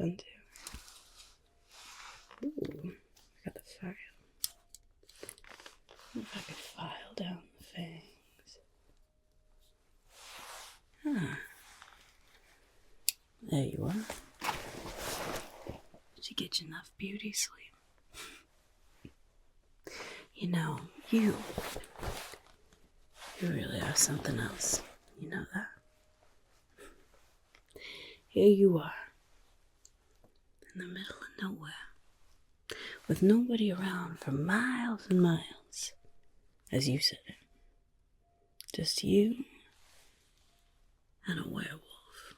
fun too. Ooh, I got the file. I wonder if I could file down the fangs. Ah. There you are. Did you get enough beauty sleep? You know, you really are something else. You know that? Here you are, in the middle of nowhere, with nobody around for miles and miles, as you said it. Just you and a werewolf.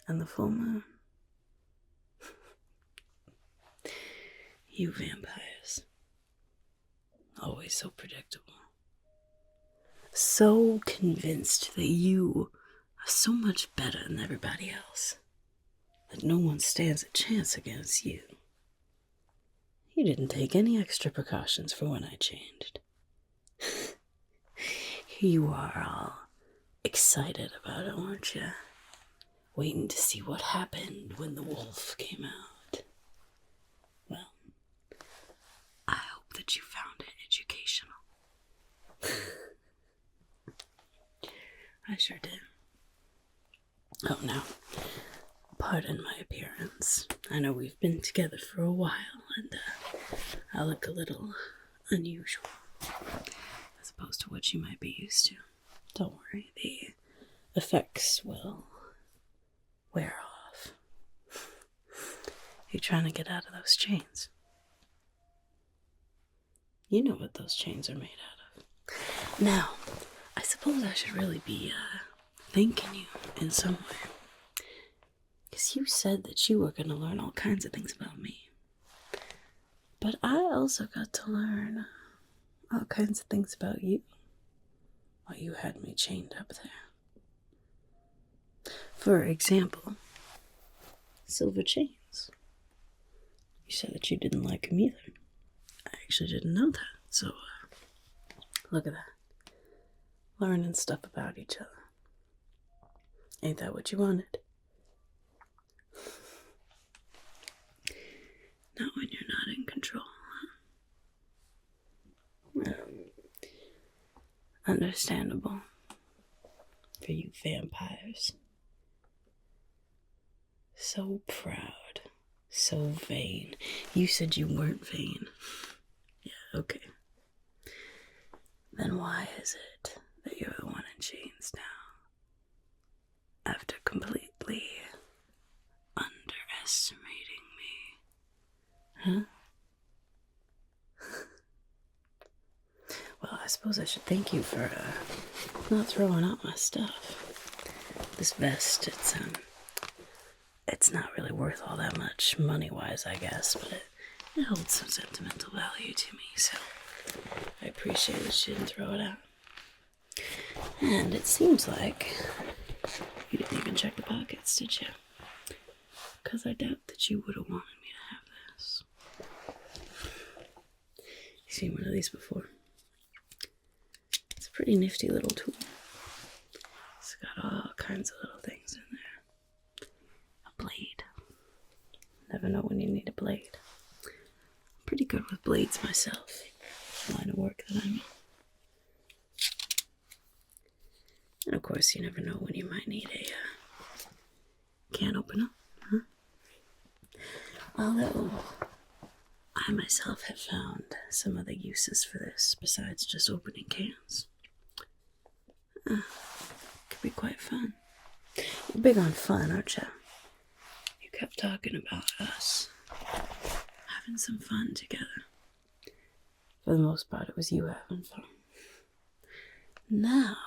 And the full moon. You vampires. Always so predictable. So convinced that you are so much better than everybody else that no one stands a chance against you. You didn't take any extra precautions for when I changed. Here you are all excited about it, aren't you? Waiting to see what happened when the wolf came out. Well, I hope that you found it educational. I sure did. Oh, now, pardon my appearance. I know we've been together for a while, and I look a little unusual, as opposed to what you might be used to. Don't worry, the effects will wear off. You're trying to get out of those chains. You know what those chains are made out of. Now, I suppose I should really be thanking you in some way. Because you said that you were going to learn all kinds of things about me. But I also got to learn all kinds of things about you while you had me chained up there. For example, silver chains. You said that you didn't like them either. I actually didn't know that, so look at that. Learning stuff about each other. Ain't that what you wanted? Not when you're not in control, huh? Understandable. For you vampires. So proud. So vain. You said you weren't vain. Yeah, okay. Then why is it that you're the one in chains now? After completely underestimating me. Huh? Well, I suppose I should thank you for not throwing out my stuff. This vest, it's not really worth all that much money-wise, I guess, but it holds some sentimental value to me, so I appreciate that you didn't throw it out. And it seems like you didn't even check the pockets, did you? Because I doubt that you would have wanted me to have this. You seen one of these before? It's a pretty nifty little tool. It's got all kinds of little things in there. A blade. Never know when you need a blade. I'm pretty good with blades myself. Line of work that I'm in. And of course, you never know when you might need a can opener, huh? Although, I myself have found some other uses for this besides just opening cans. Could be quite fun. You're big on fun, aren't you? You kept talking about us having some fun together. For the most part, it was you having fun. Now,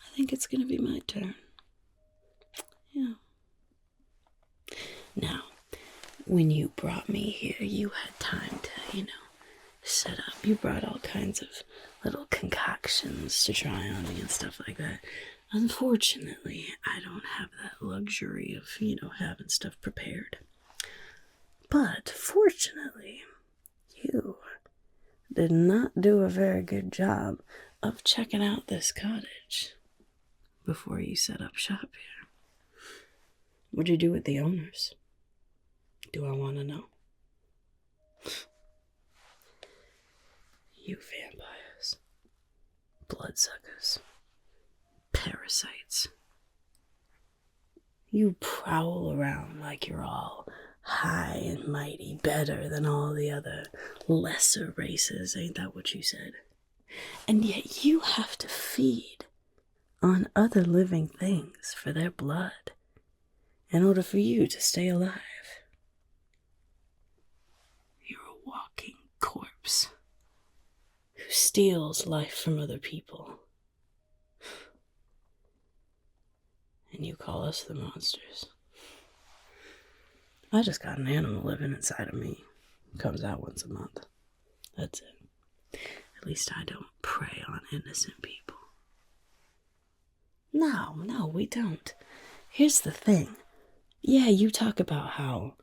I think it's going to be my turn. Yeah. Now, when you brought me here, you had time to, set up. You brought all kinds of little concoctions to try on me and stuff like that. Unfortunately, I don't have that luxury of, having stuff prepared. But fortunately, you did not do a very good job of checking out this cottage before you set up shop here. What'd you do with the owners? Do I want to know? You vampires. Bloodsuckers. Parasites. You prowl around like you're all high and mighty, better than all the other lesser races, ain't that what you said? And yet you have to feed on other living things for their blood in order for you to stay alive. You're a walking corpse who steals life from other people. And you call us the monsters. I just got an animal living inside of me. Comes out once a month. That's it. At least I don't prey on innocent people. No, we don't. Here's the thing. Yeah, you talk about how,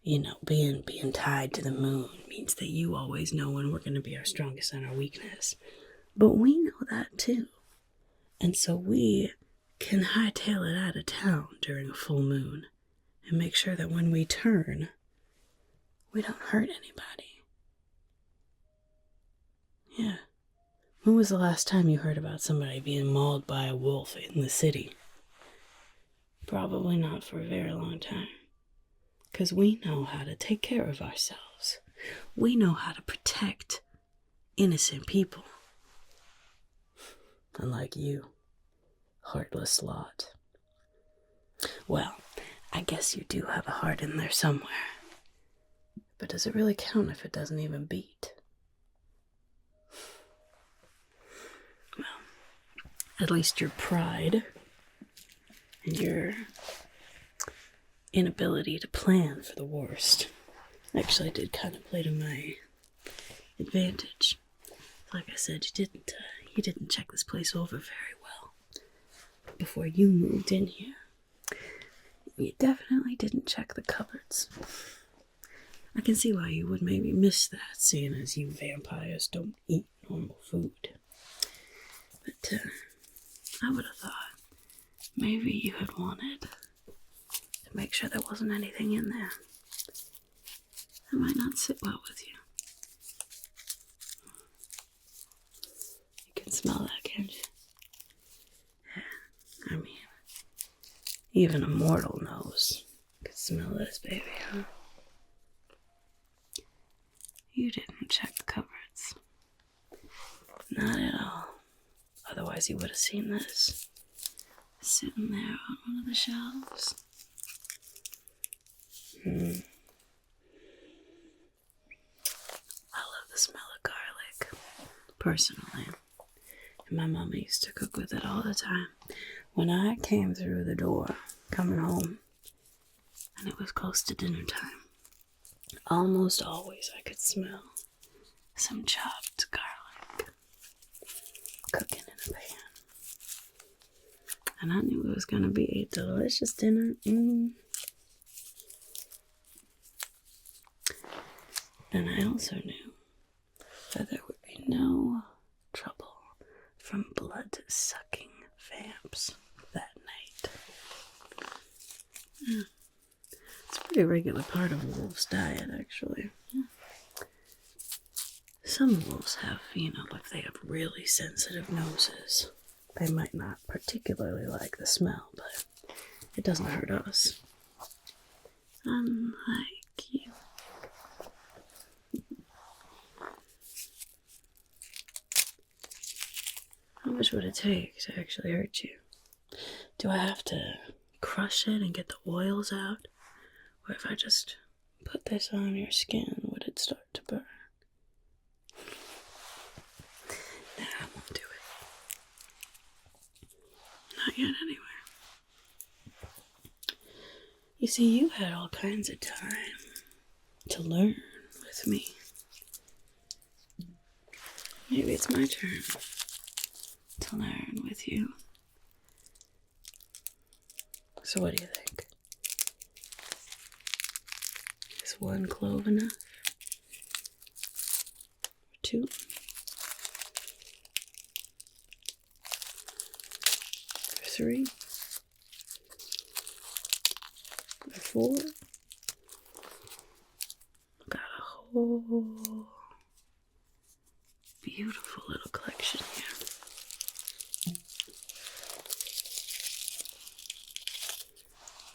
being tied to the moon means that you always know when we're going to be our strongest and our weakness. But we know that too. And so we can hightail it out of town during a full moon and make sure that when we turn, we don't hurt anybody. Yeah. When was the last time you heard about somebody being mauled by a wolf in the city? Probably not for a very long time. Because we know how to take care of ourselves. We know how to protect innocent people. Unlike you. Heartless lot. Well, I guess you do have a heart in there somewhere. But does it really count if it doesn't even beat? Well, at least your pride and your inability to plan for the worst actually did kind of play to my advantage. Like I said, you didn't check this place over very well before you moved in here. You definitely didn't check the cupboards. I can see why you would maybe miss that, seeing as you vampires don't eat normal food. But I would have thought maybe you had wanted to make sure there wasn't anything in there. That might not sit well with you. You can smell that, can't you? Yeah, I mean, even a mortal knows. Could smell this, baby, huh? You didn't check the cupboards. Not at all. Otherwise you would have seen this. Sitting there on one of the shelves. I love the smell of garlic, personally. And my mama used to cook with it all the time. When I came through the door, coming home, and it was close to dinner time, almost always I could smell some chopped garlic cooking in a pan. And I knew it was going to be a delicious dinner. And I also knew that there would be no trouble from blood-sucking vamps that night. Yeah. It's a pretty regular part of a wolf's diet, actually. Yeah. Some wolves have, if they have really sensitive noses, they might not particularly like the smell, but it doesn't hurt us. Unlike you. How much would it take to actually hurt you? Do I have to crush it and get the oils out? Or if I just put this on your skin, would it start to burn? Nah, I won't do it. Not yet, anyway. You see, you had all kinds of time to learn with me. Maybe it's my turn to learn with you. So what do you think? Is one clove enough? Or two? Or three? before. Got a whole beautiful little collection here.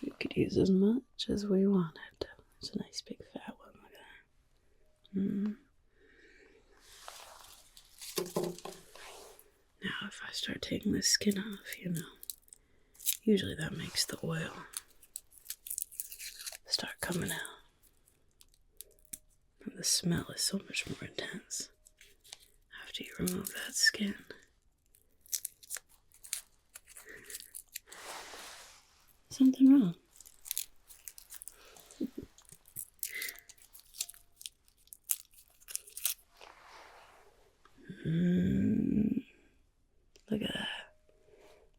We could use as much as we wanted. It's a nice big fat one. Look at that. Now, if I start taking the skin off, you know, usually that makes the oil start coming out. And the smell is so much more intense after you remove that skin. Something wrong. Look at that.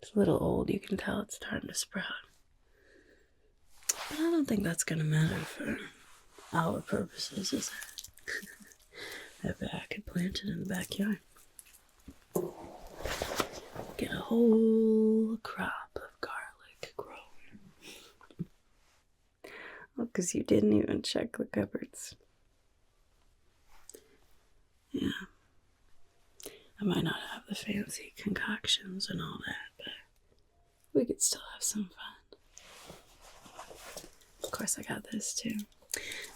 It's a little old. You can tell it's starting to sprout. But I don't think that's going to matter for our purposes, is it? Maybe I could plant it in the backyard. Get a whole crop of garlic growing. Oh, because you didn't even check the cupboards. Yeah. I might not have the fancy concoctions and all that, but we could still have some fun. Of course, I got this too.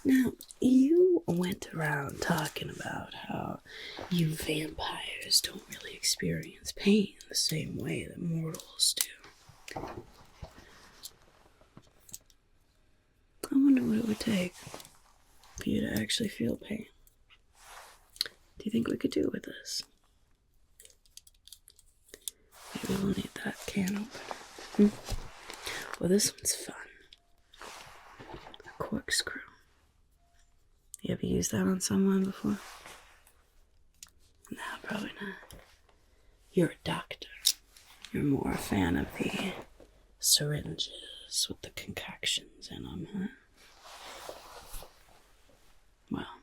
Now, you went around talking about how you vampires don't really experience pain the same way that mortals do. I wonder what it would take for you to actually feel pain. Do you think we could do with this? Maybe we'll need that can opener. Well, this one's fun. A corkscrew. You ever used that on someone before? No, probably not. You're a doctor. You're more a fan of the syringes with the concoctions in them, huh? Well,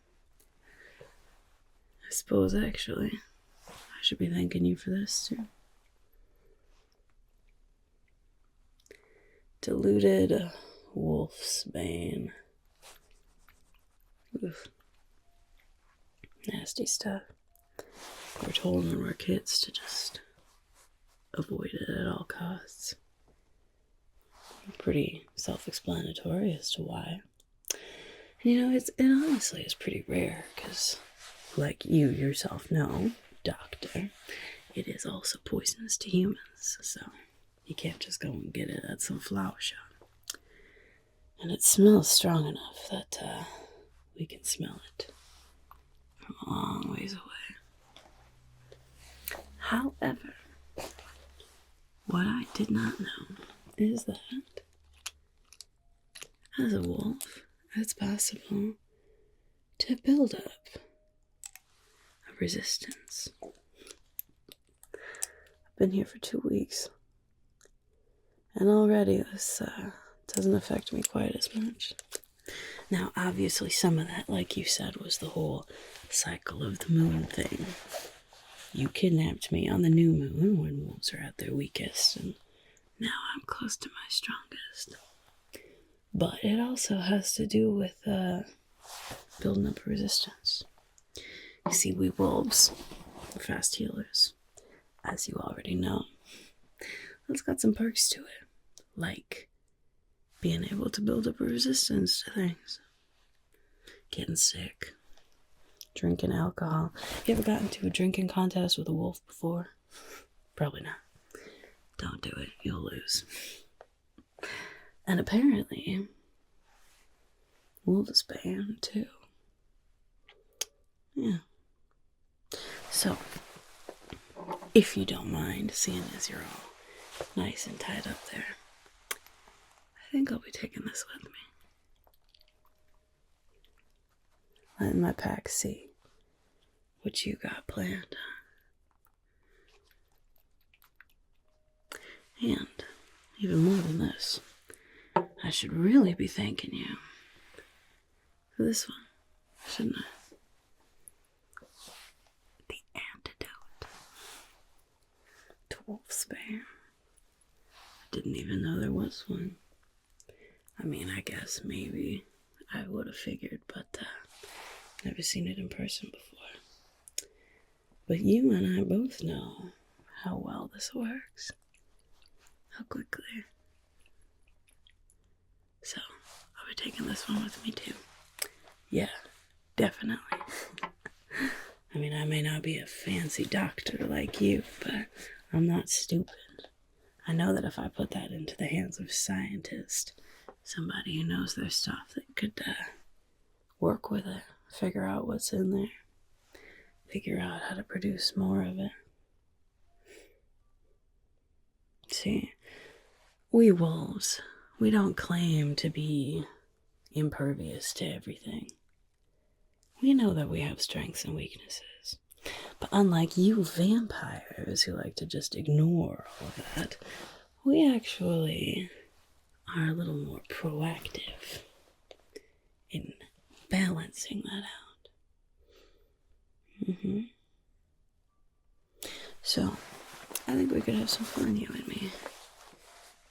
I suppose actually I should be thanking you for this too. Diluted Wolfsbane. Oof. Nasty stuff. We're told when we're kids to just avoid it at all costs. Pretty self-explanatory as to why. You know, it honestly is pretty rare because, like you yourself know, doctor, it is also poisonous to humans, so you can't just go and get it at some flower shop. And it smells strong enough that we can smell it from a long ways away. However, what I did not know is that as a wolf, it's possible to build up a resistance. I've been here for 2 weeks, and already this doesn't affect me quite as much. Now, obviously, some of that, like you said, was the whole cycle of the moon thing. You kidnapped me on the new moon when wolves are at their weakest, and now I'm close to my strongest. But it also has to do with building up a resistance. You see, we wolves are fast healers, as you already know. It's got some perks to it, like being able to build up a resistance to things. Getting sick. Drinking alcohol. You ever gotten into a drinking contest with a wolf before? Probably not. Don't do it. You'll lose. And apparently, Wolfsbane too. Yeah. So, if you don't mind, seeing as you're all nice and tied up there, I think I'll be taking this with me. Letting my pack see what you got planned. And even more than this, I should really be thanking you for this one, shouldn't I? The antidote to Wolfsbane. I didn't even know there was one. I mean, I guess maybe I would have figured, but never seen it in person before. But you and I both know how well this works. How quickly. So, I'll be taking this one with me too. Yeah, definitely. I mean, I may not be a fancy doctor like you, but I'm not stupid. I know that if I put that into the hands of a scientist, somebody who knows their stuff, that could work with it, figure out what's in there, figure out how to produce more of it. See, we wolves, we don't claim to be impervious to everything. We know that we have strengths and weaknesses. But unlike you vampires who like to just ignore all of that, we actually are a little more proactive in balancing that out. So, I think we could have some fun, you and me.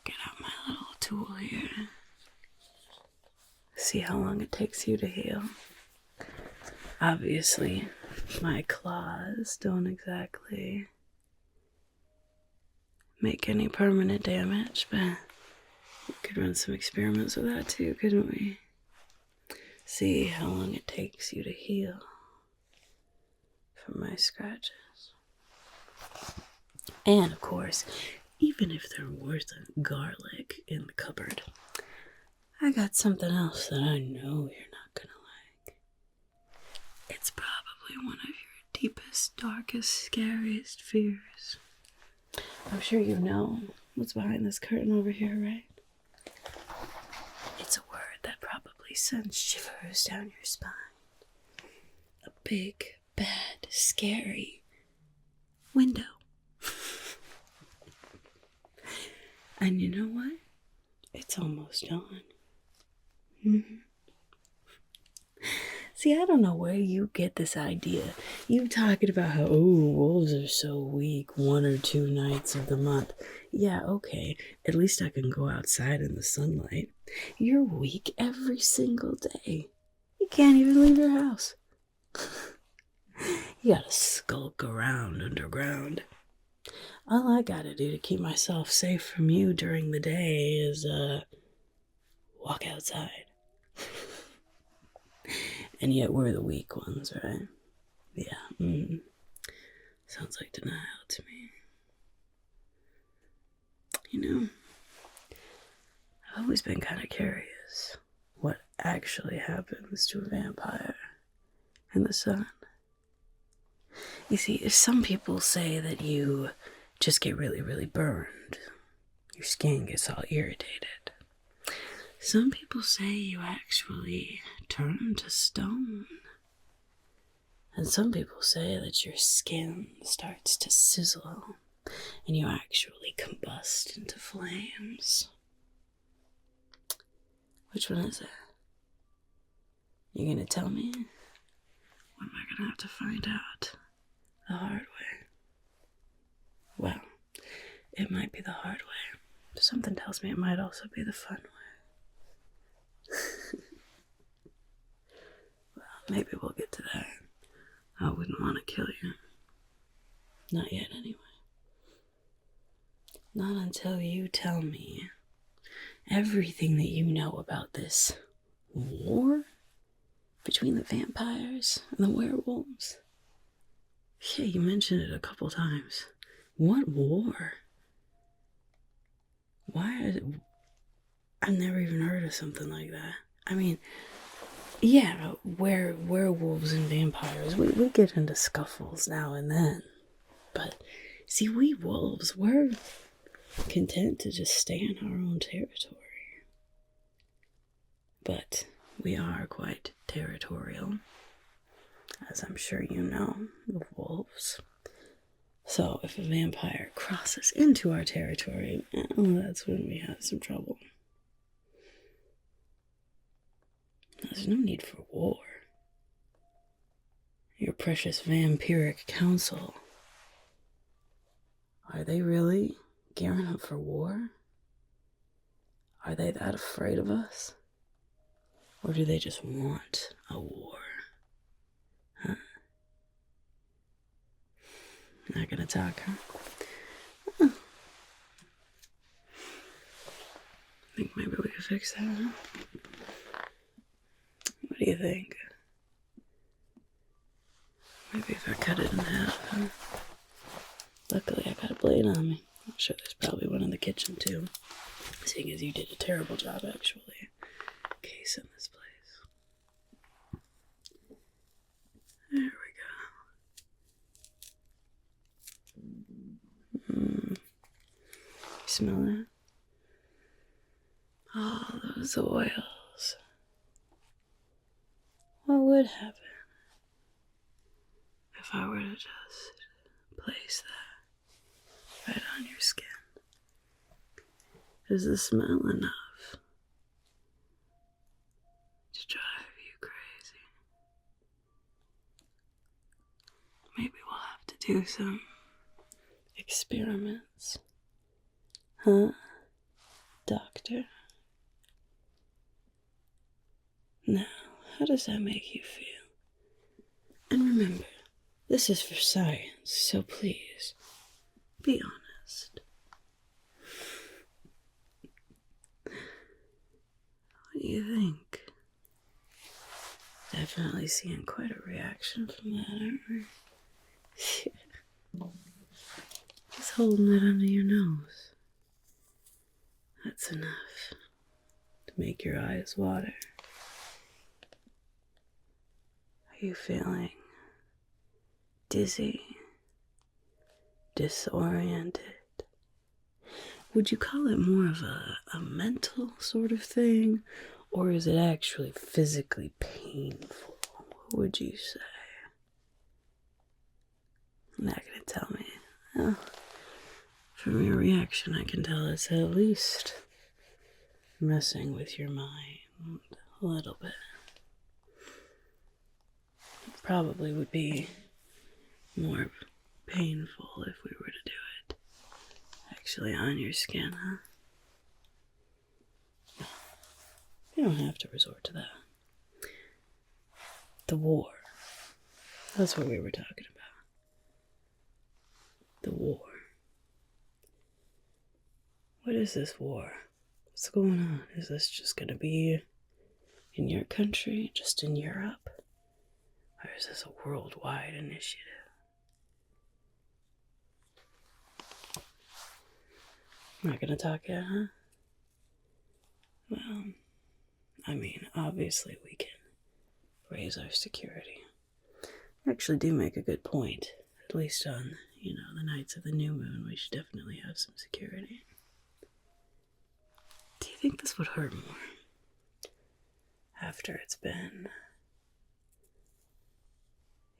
Get out my little tool here. See how long it takes you to heal. Obviously, my claws don't exactly make any permanent damage, but we could run some experiments with that too, couldn't we? See how long it takes you to heal from my scratches. And of course, even if they're worth a garlic in the cupboard, I got something else that I know you're not gonna like. It's probably one of your deepest, darkest, scariest fears. I'm sure you know what's behind this curtain over here, right? It's a word that probably sends shivers down your spine. A big, bad, scary window. And you know what? It's almost done. See, I don't know where you get this idea. You talking about how, wolves are so weak 1 or 2 nights of the month. Yeah, okay, at least I can go outside in the sunlight. You're weak every single day. You can't even leave your house. You gotta skulk around underground. All I gotta do to keep myself safe from you during the day is, walk outside. And yet we're the weak ones, right? Yeah. Sounds like denial to me. You know, I've always been kind of curious what actually happens to a vampire in the sun. You see, some people say that you just get really, really burned. Your skin gets all irritated. Some people say you actually turn to stone. And some people say that your skin starts to sizzle and you actually combust into flames. Which one is it? You gonna tell me? Or am I gonna have to find out the hard way? Well, it might be the hard way. Something tells me it might also be the fun way. Well, maybe we'll get to that. I wouldn't want to kill you. Not yet, anyway. Not until you tell me everything that you know about this war between the vampires and the werewolves. Yeah, you mentioned it a couple times. What war? I've never even heard of something like that. I mean, yeah, werewolves and vampires, we get into scuffles now and then. But, see, we wolves, we're content to just stay in our own territory. But we are quite territorial, as I'm sure you know, the wolves. So if a vampire crosses into our territory, that's when we have some trouble. There's no need for war. Your precious vampiric council, are they really gearing up for war? Are they that afraid of us? Or do they just want a war? Huh? Not gonna talk, huh? Think maybe we could fix that, huh? What do you think? Maybe if I cut it in half, huh? Luckily I got a blade on me. I'm sure there's probably one in the kitchen too. Seeing as you did a terrible job actually casing this place. There we go. Smell that? All those oils. What would happen if I were to just place that right on your skin? Is the smell enough to drive you crazy? Maybe we'll have to do some experiments. Huh, doctor? Now, how does that make you feel? And remember, this is for science, so please, be honest. What do you think? Definitely seeing quite a reaction from that, aren't we? Just holding it under your nose. That's enough to make your eyes water. Are you feeling dizzy? Disoriented? Would you call it more of a mental sort of thing? Or is it actually physically painful? What would you say? You're not gonna tell me. Well, from your reaction, I can tell it's at least messing with your mind a little bit. It probably would be more painful if we were to do it actually on your skin, huh? You don't have to resort to that. The war. That's what we were talking about. The war. What is this war? What's going on? Is this just gonna be in your country, just in Europe? Or is this a worldwide initiative? Not gonna talk yet, huh? Well, I mean, obviously we can raise our security. You actually do make a good point. At least on, the nights of the new moon, we should definitely have some security. Do you think this would hurt more after it's been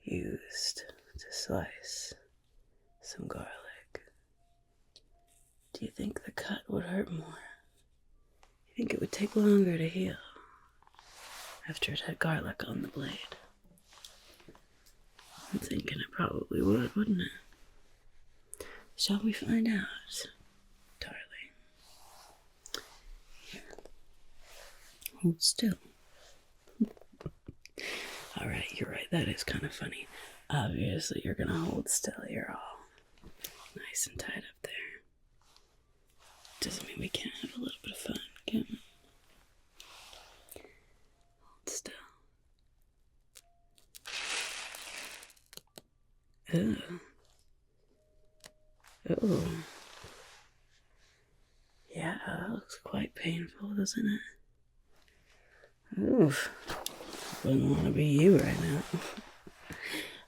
used to slice some garlic? Do you think the cut would hurt more? Do you think it would take longer to heal after it had garlic on the blade? I'm thinking it probably would, wouldn't it? Shall we find out, darling? Here. Hold still. Alright, you're right, that is kind of funny. Obviously, you're gonna hold still. You're all nice and tight up there. Doesn't mean we can't have a little bit of fun, can we? Hold still. Ooh. Ooh. Yeah, that looks quite painful, doesn't it? Oof. Wouldn't want to be you right now.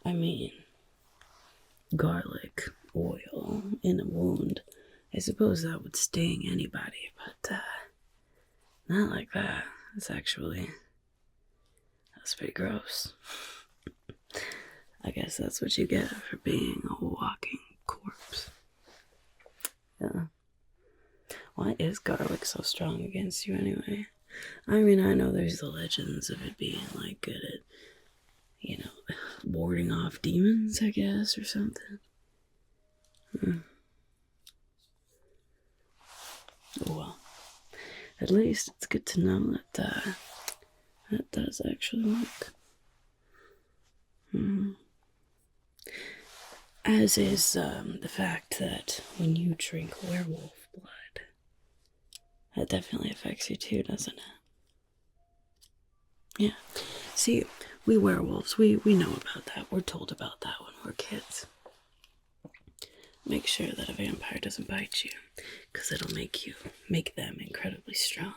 I mean, garlic oil in a wound. I suppose that would sting anybody, but not like that. That's pretty gross. I guess that's what you get for being a walking corpse. Yeah. Why is garlic so strong against you anyway? I mean, I know there's the legends of it being like good at, warding off demons, I guess, or something. Oh well. at least it's good to know that that does actually work. As is the fact that when you drink werewolf blood, that definitely affects you too, doesn't it? Yeah. See, we werewolves, we know about that. We're told about that when we're kids. Make sure that a vampire doesn't bite you, because it'll make them incredibly strong.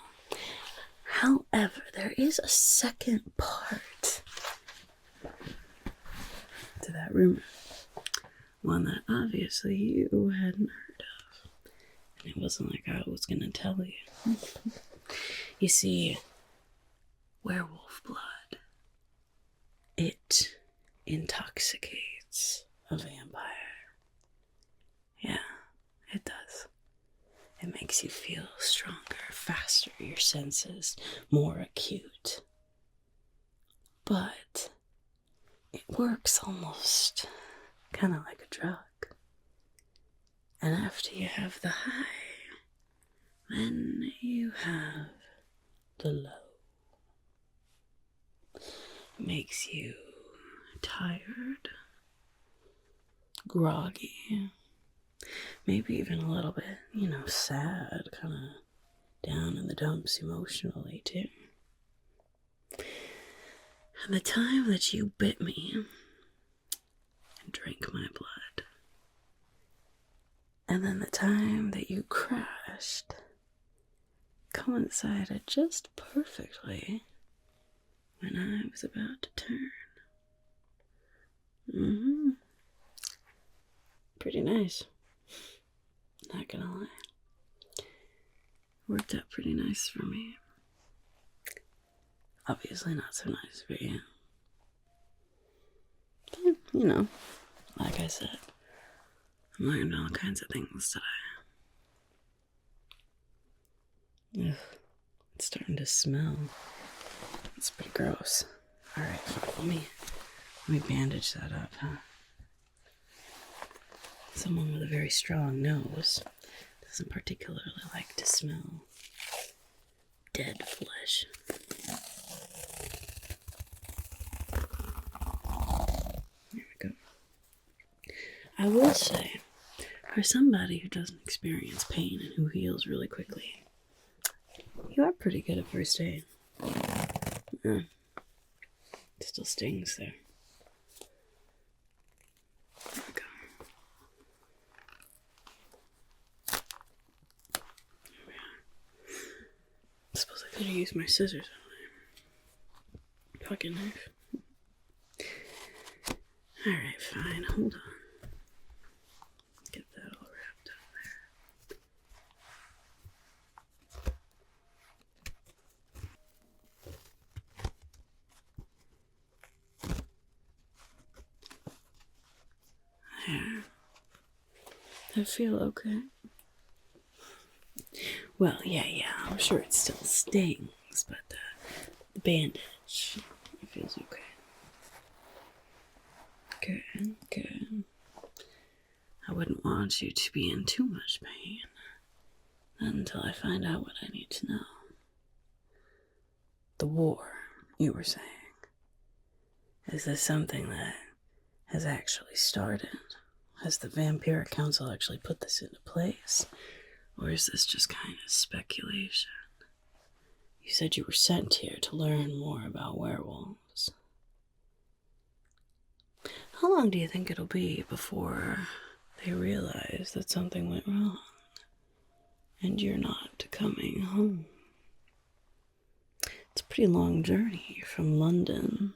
However, there is a second part to that rumor. One that obviously you hadn't heard of. And it wasn't like I was gonna tell you. You see, werewolf blood, it intoxicates a vampire. Yeah, it does. It makes you feel stronger, faster, your senses more acute. But it works almost kind of like a drug. And after you have the high, then you have the low. It makes you tired, groggy, maybe even a little bit, sad, kind of down in the dumps emotionally too. And the time that you bit me and drank my blood, and then the time that you crashed coincided just perfectly when I was about to turn. Pretty nice. Not gonna lie. Worked out pretty nice for me. Obviously not so nice for you. But, like I said, I learned all kinds of things today. Ugh, it's starting to smell. It's pretty gross. Alright, let me bandage that up, huh? Someone with a very strong nose doesn't particularly like to smell dead flesh. There we go. I will say, for somebody who doesn't experience pain and who heals really quickly, you are pretty good at first aid. Yeah. It still stings there. There we go. There we are. I suppose I could have used my scissors on there. Fucking knife. Alright, fine. Hold on. Get that all wrapped up there. There. I feel okay. Well, yeah, I'm sure it still stings, but the bandage, it feels okay. Good. I wouldn't want you to be in too much pain until I find out what I need to know. The war, you were saying. Is this something that has actually started? Has the Vampiric Council actually put this into place? Or is this just kind of speculation? You said you were sent here to learn more about werewolves. How long do you think it'll be before they realize that something went wrong and you're not coming home? It's a pretty long journey from London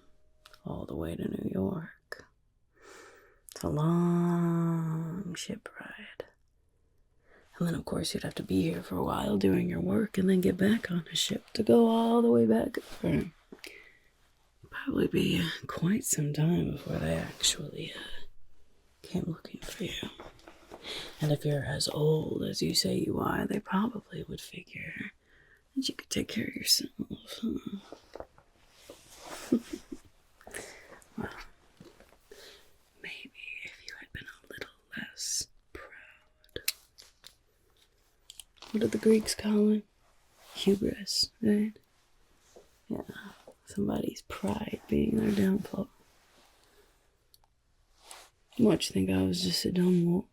all the way to New York. It's a long ship ride. And then, of course, you'd have to be here for a while doing your work and then get back on a ship to go all the way back over. Probably be quite some time before they actually came looking for you. And if you're as old as you say you are, they probably would figure that you could take care of yourself, huh? Well, maybe if you had been a little less proud. What did the Greeks call it? hubris, right? Yeah, somebody's pride being their downfall. What, you think I was just a dumb wolf?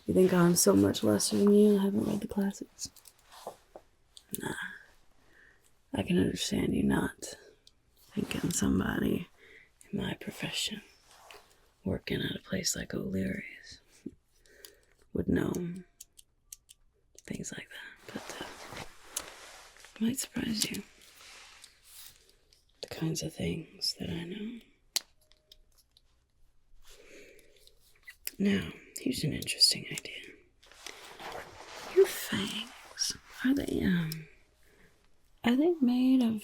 You think I'm so much lesser than you? I haven't read the classics. Nah. I can understand you not thinking somebody in my profession, working at a place like O'Leary's, would know things like that. But it might surprise you. The kinds of things that I know. Now, here's an interesting idea. Your fangs, are they made of,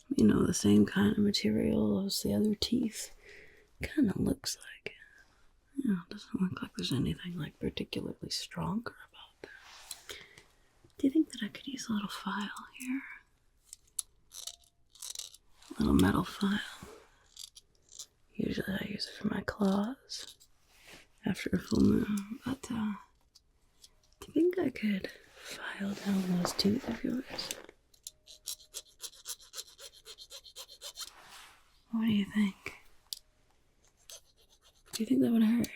the same kind of material as the other teeth? Kind of looks like it. It doesn't look like there's anything like particularly stronger about that. Do you think that I could use a little file here? A little metal file. Usually I use it for my claws after a full moon, but do you think I could file down those teeth of yours? What do you think? Do you think that would hurt?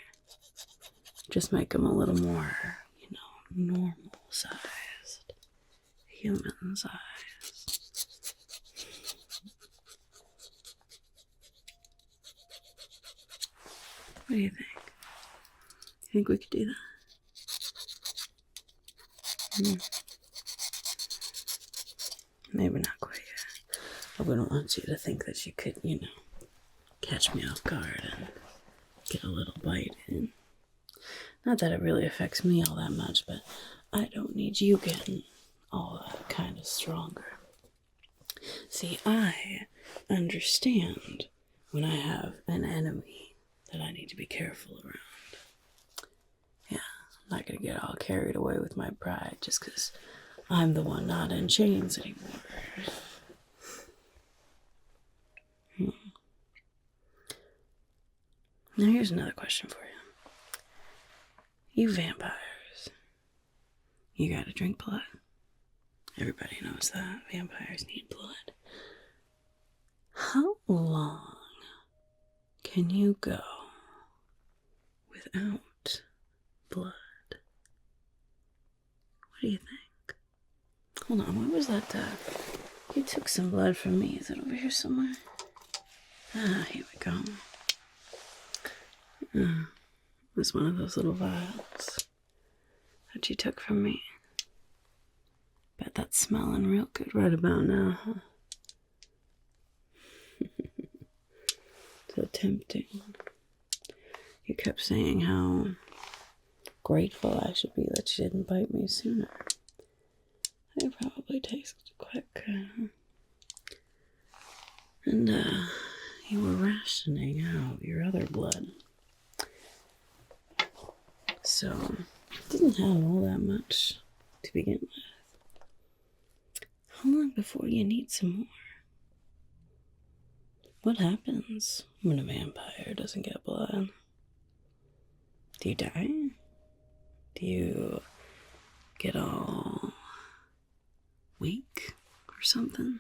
Just make them a little more, normal sized, human sized. What do you think? You think we could do that? Maybe not quite yet. I wouldn't want you to think that you could, catch me off guard and get a little bite in. Not that it really affects me all that much, but I don't need you getting all that kind of stronger. See, I understand when I have an enemy that I need to be careful around. Yeah, I'm not gonna get all carried away with my pride just because I'm the one not in chains anymore. Now here's another question for you. You vampires, you gotta drink blood. Everybody knows that. Vampires need blood. How long can you go without blood? What do you think? Hold on, what was that? You took some blood from me. Is it over here somewhere? Ah, here we go. It was one of those little vials that you took from me. Bet that's smelling real good right about now, huh? So tempting. You kept saying how grateful I should be that you didn't bite me sooner. They probably tasted quite good. And, you were rationing out your other blood. So, didn't have all that much to begin with. How long before you need some more? What happens when a vampire doesn't get blood? Do you die? Do you get all weak or something?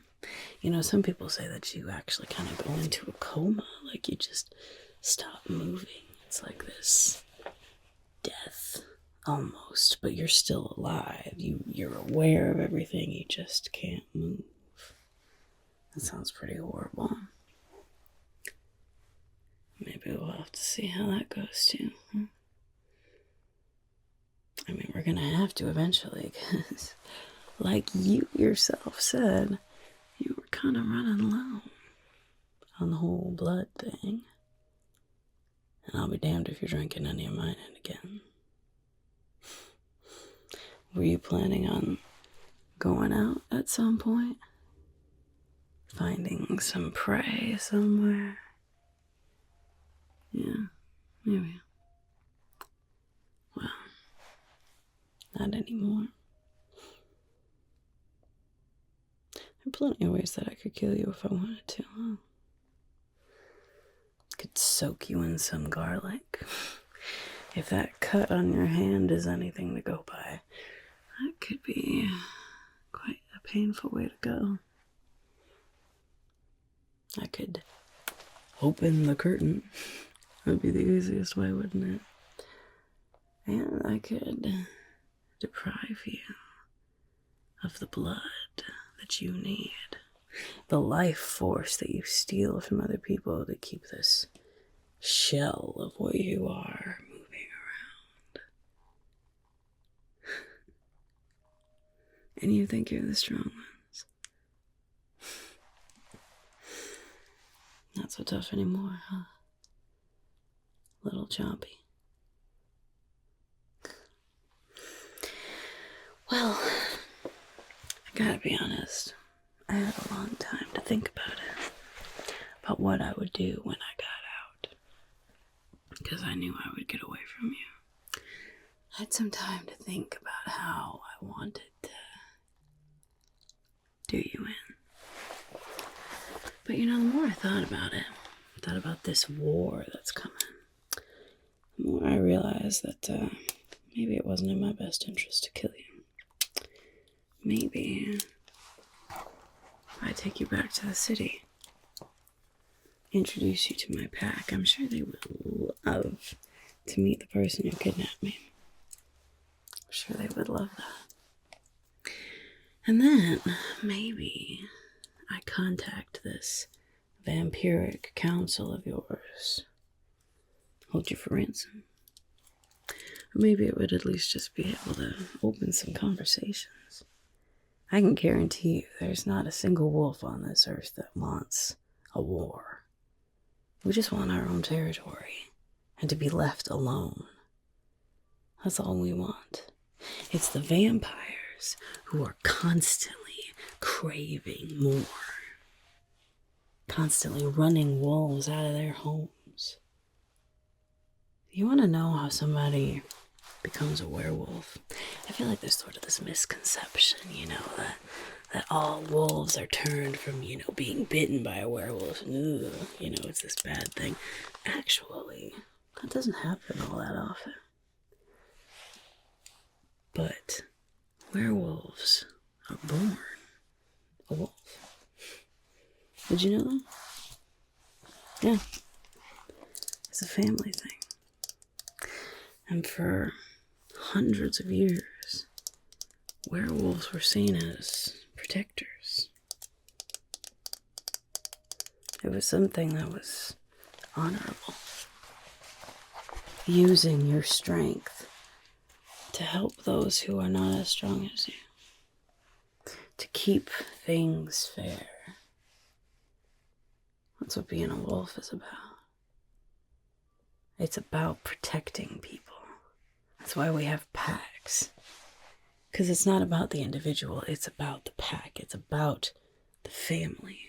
Some people say that you actually kind of go into a coma, like you just stop moving. It's like this death almost, but you're still alive. You're aware of everything, you just can't move. That sounds pretty horrible. Maybe we'll have to see how that goes too. Huh? I mean, we're gonna have to eventually, because like you yourself said, you were kind of running low on the whole blood thing. And I'll be damned if you're drinking any of mine again. Were you planning on going out at some point? Finding some prey somewhere? Yeah, maybe. Well, not anymore. There are plenty of ways that I could kill you if I wanted to, huh? Could soak you in some garlic. If that cut on your hand is anything to go by, that could be quite a painful way to go. I could open the curtain. That would be the easiest way, wouldn't it? And I could deprive you of the blood that you need. The life force that you steal from other people to keep this shell of what you are moving around. And you think you're the strong ones. Not so tough anymore, huh? Little chompy. Well, I gotta be honest. I had a long time to think about it. About what I would do when I got out. Because I knew I would get away from you. I had some time to think about how I wanted to do you in. But you know, the more I thought about it, thought about this war that's coming, the more I realized that maybe it wasn't in my best interest to kill you. Maybe I take you back to the city, introduce you to my pack. I'm sure they would love to meet the person who kidnapped me. I'm sure they would love that. And then maybe I contact this vampiric council of yours, hold you for ransom. Or maybe it would at least just be able to open some conversations. I can guarantee you there's not a single wolf on this earth that wants a war. We just want our own territory and to be left alone. That's all we want. It's the vampires who are constantly craving more. Constantly running wolves out of their homes. You want to know how somebody becomes a werewolf? I feel like there's sort of this misconception, that all wolves are turned from, being bitten by a werewolf. And, it's this bad thing. Actually, that doesn't happen all that often. But werewolves are born a wolf. Did you know that? Yeah. It's a family thing. And for hundreds of years, werewolves were seen as protectors. It was something that was honorable. Using your strength to help those who are not as strong as you. To keep things fair. That's what being a wolf is about. It's about protecting people. That's why we have packs. Because it's not about the individual, it's about the pack. It's about the family.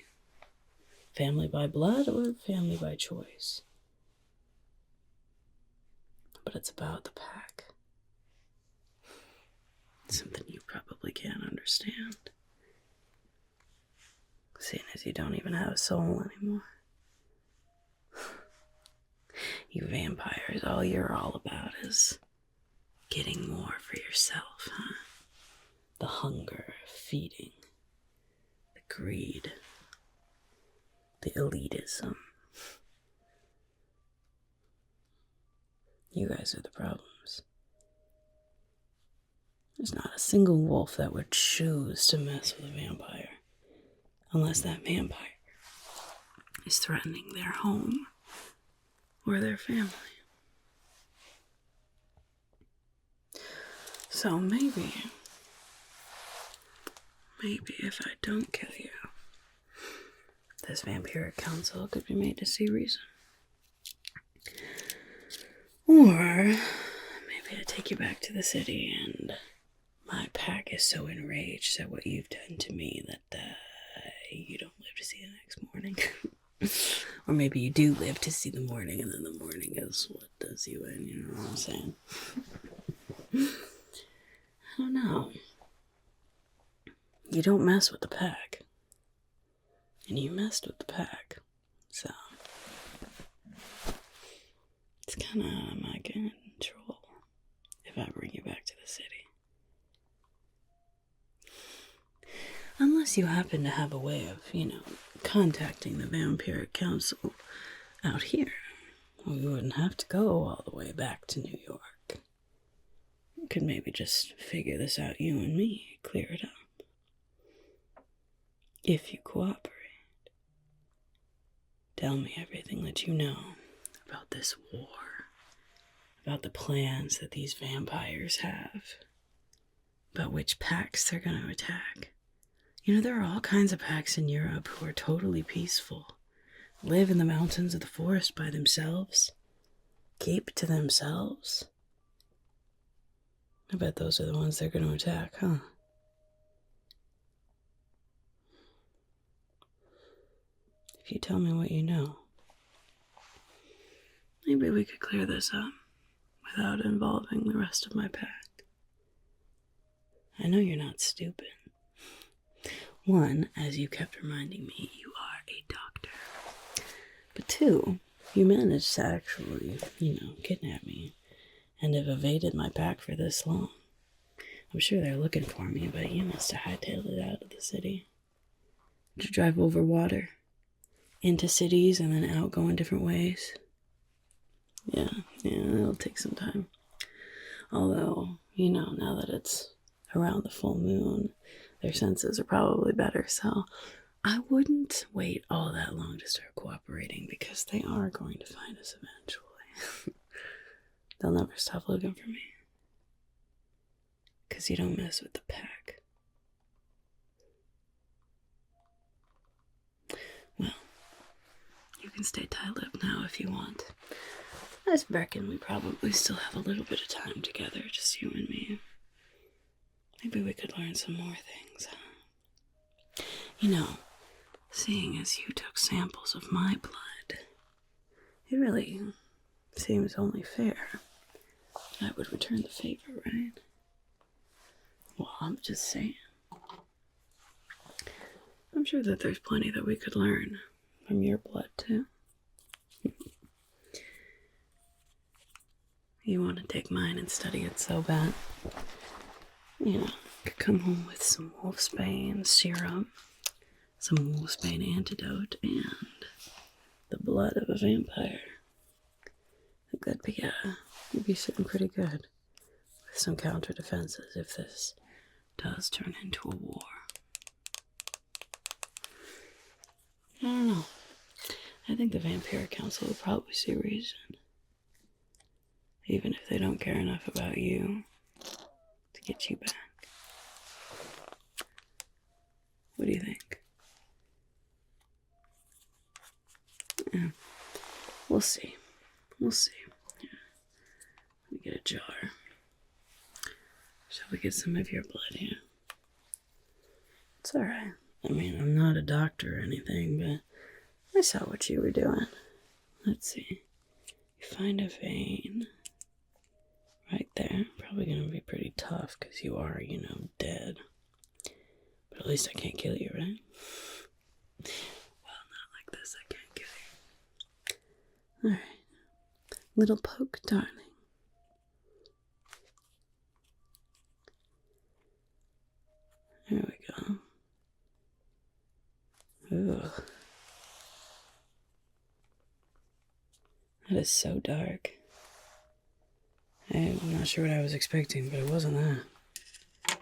Family by blood or family by choice. But it's about the pack. It's something you probably can't understand. Seeing as you don't even have a soul anymore. You vampires, all you're all about is getting more for yourself, huh? The hunger, feeding, the greed, the elitism. You guys are the problems. There's not a single wolf that would choose to mess with a vampire unless that vampire is threatening their home or their family. So maybe if I don't kill you, this vampiric council could be made to see reason. Or maybe I take you back to the city and my pack is so enraged at what you've done to me that you don't live to see the next morning. Or maybe you do live to see the morning, and then the morning is what does you in, you know what I'm saying? I don't know. You don't mess with the pack. And you messed with the pack. So, it's kind of out of my control if I bring you back to the city. Unless you happen to have a way of, contacting the Vampiric Council out here. We wouldn't have to go all the way back to New York. We could maybe just figure this out, you and me, clear it up. If you cooperate. Tell me everything that you know about this war, about the plans that these vampires have, about which packs they're going to attack. There are all kinds of packs in Europe who are totally peaceful, live in the mountains of the forest by themselves, keep to themselves. I bet those are the ones they're going to attack, huh? If you tell me what you know, maybe we could clear this up without involving the rest of my pack. I know you're not stupid. One, as you kept reminding me, you are a doctor. But two, you managed to actually, kidnap me and have evaded my pack for this long. I'm sure they're looking for me, but you must have hightailed it out of the city. Did you drive over water? Into cities and then out going different ways? Yeah, it'll take some time. Although, now that it's around the full moon, their senses are probably better, so I wouldn't wait all that long to start cooperating because they are going to find us eventually. They'll never stop looking for me. Because you don't mess with the pack. Well, you can stay tight-lipped now if you want. I reckon we probably still have a little bit of time together, just you and me. Maybe we could learn some more things. Seeing as you took samples of my blood, it really seems only fair that I would return the favor, right? Well, I'm just saying. I'm sure that there's plenty that we could learn from your blood, too. You want to take mine and study it so bad. Could come home with some Wolfsbane serum, some Wolfsbane antidote, and the blood of a vampire. I think you'd be sitting pretty good with some counter defenses if this does turn into a war. I don't know. I think the Vampire Council will probably see reason. Even if they don't care enough about you to get you back. What do you think? Yeah. We'll see. Yeah. Let me get a jar. Shall we get some of your blood here? It's alright. I'm not a doctor or anything, but I saw what you were doing. Let's see. You find a vein right there. Probably gonna be pretty tough because you are, dead. But at least I can't kill you, right? Well, not like this. I can't kill you. Alright. Little poke, darling. There we go. Ooh. That is so dark. I'm not sure what I was expecting, but it wasn't that.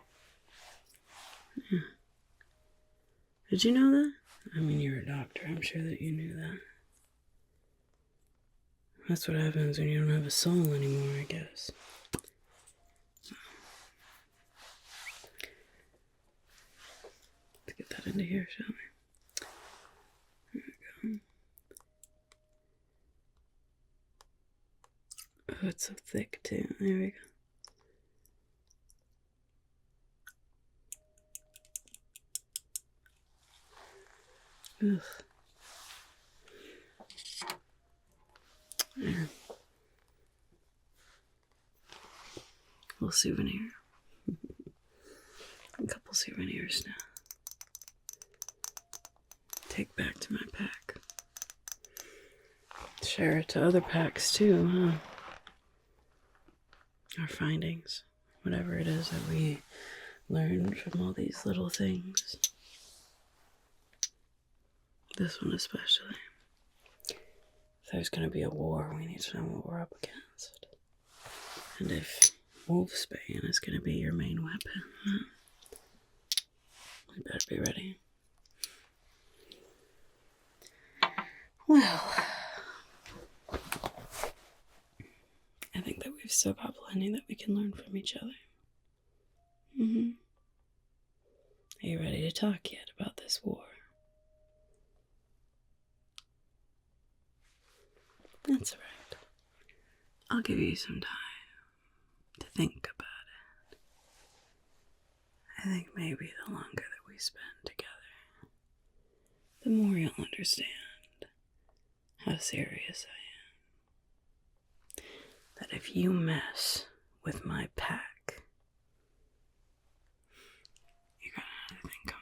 Yeah. Did you know that? You're a doctor. I'm sure that you knew that. That's what happens when you don't have a soul anymore, I guess. Let's get that into here, shall we? There we go. Oh, it's so thick, too. There we go. Ugh. There. Little souvenir. A couple souvenirs now. Take back to my pack. Share it to other packs too, huh? Our findings. Whatever it is that we learned from all these little things. This one especially. If there's going to be a war, we need to know what we're up against. And if Wolfsbane is going to be your main weapon, we better be ready. Well, I think that we've still got plenty that we can learn from each other. Are you ready to talk yet about this war? That's right. I'll give you some time to think about it. I think maybe the longer that we spend together, the more you'll understand how serious I am. That if you mess with my pack, you're gonna have to think of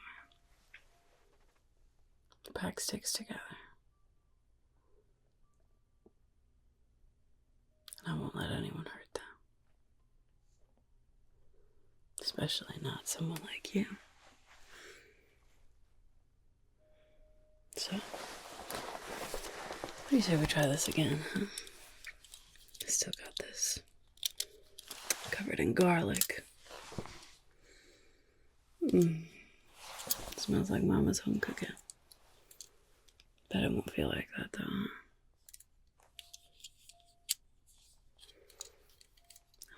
it. The pack sticks together. And I won't let anyone hurt them. Especially not someone like you. So, what do you say we try this again, huh? I still got this covered in garlic. Smells like Mama's home cooking. Bet it won't feel like that though, huh?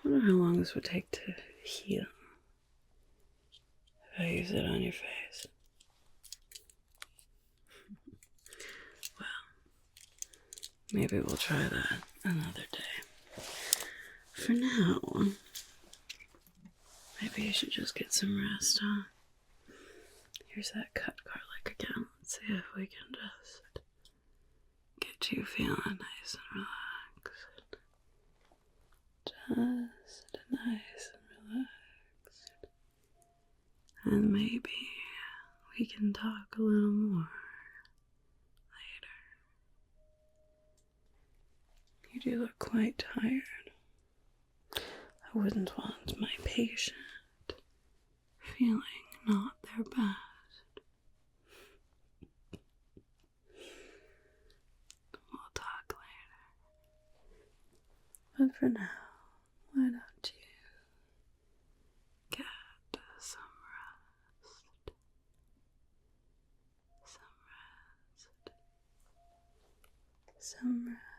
I wonder how long this would take to heal. If I use it on your face. Well, maybe we'll try that another day. For now, maybe you should just get some rest, huh? Here's that cut garlic again. Let's see if we can just get you feeling nice and relaxed. Just nice and relaxed. And maybe we can talk a little more later. You do look quite tired. I wouldn't want my patient feeling not their best. We'll talk later. But for now, why don't you get some rest? Some rest. Some rest.